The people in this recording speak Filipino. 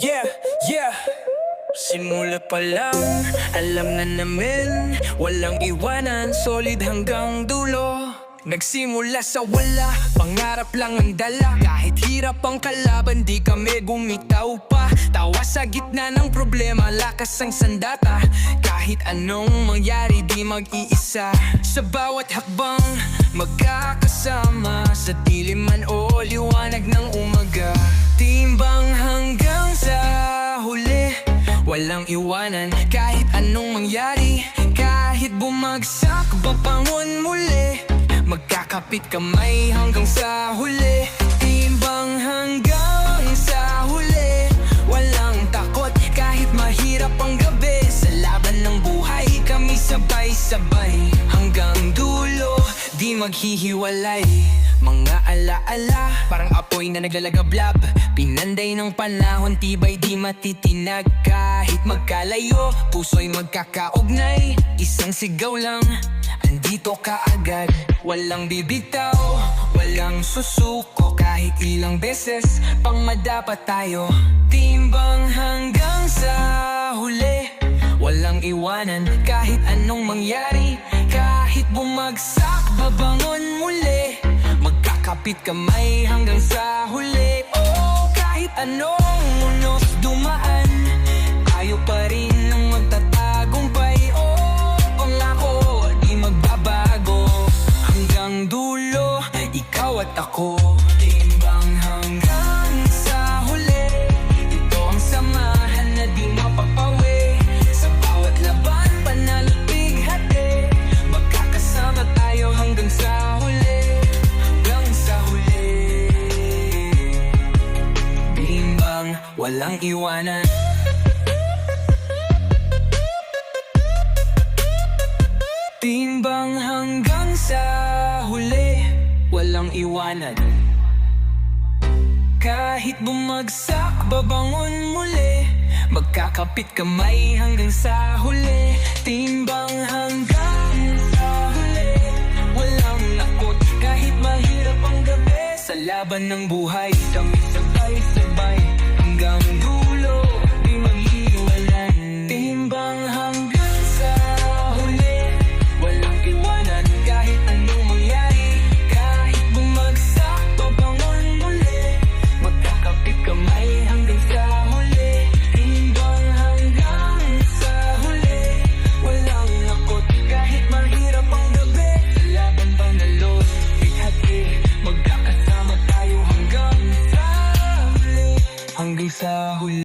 Yeah, yeah. Simula pa lang, alam na namin, walang iwanan, solid hanggang dulo. Nagsimula sa wala, pangarap lang ang dala. Kahit hirap ang kalaban, di kami gumitaw pa. Tawa sa gitna ng problema, lakas ang sandata. Kahit anong mangyari, di mag-iisa. Sa bawat hakbang, magkakasama. Sa dilim man o liwanag ng umaga. Timbang hanggang sa huli, walang iwanan. Kahit anong mangyari, kahit bumagsak, babangon muli. Magkakapit kamay hanggang sa huli. Timbang hanggang sa huli, walang takot kahit mahirap ang gabi. Sa laban ng buhay, kami sabay-sabay. Hanggang dulo, di maghihiwalay. Mga alaala, parang apoy na naglalagablab. Pinanday ng panahon, tibay di matitinag. Kahit magkalayo, puso'y magkakaugnay. Isang sigaw lang, andito ka agad. Walang bibitaw, walang susuko. Kahit ilang beses pang madapat tayo. Timbang hanggang sa huli, walang iwanan. Kahit anong mangyari, kahit bumagsak, babangon muli. Magkakapit kamay hanggang sa huli. Oh, kahit anong unos dumaan, tayo pa rin ang magtatagumpay. Oh, pangako, di magbabago. Hanggang dulo, ikaw at ako. Timbang hanggang sa huli, ito ang samahan na di mapapawi. Sa bawat laban, panalo't bighati. Magkakasama tayo hanggang sa huli. Hanggang sa huli, timbang walang iwanan. Timbang hanggang sa huli, walang iwanan. Kahit bumagsak, babangon muli. Magkakapit kamay hanggang sa huli. Timbang hanggang sa huli, walang lakot kahit mahirap ang gabi. Sa laban ng buhay, kami sabay-sabay. Hanggang dulo, di maghiwalan. Timbang hanggang sa huli, walang iwanan. Kahit anong mangyari, kahit bumagsak, babangon muli. Magkakapit kamay hanggang sa huli. Timbang hanggang sa huli, walang lakot kahit mahirap ang gabi. Sa laban panalo, bighati. Magkakasama tayo hanggang sa huli. Hanggang sa huli.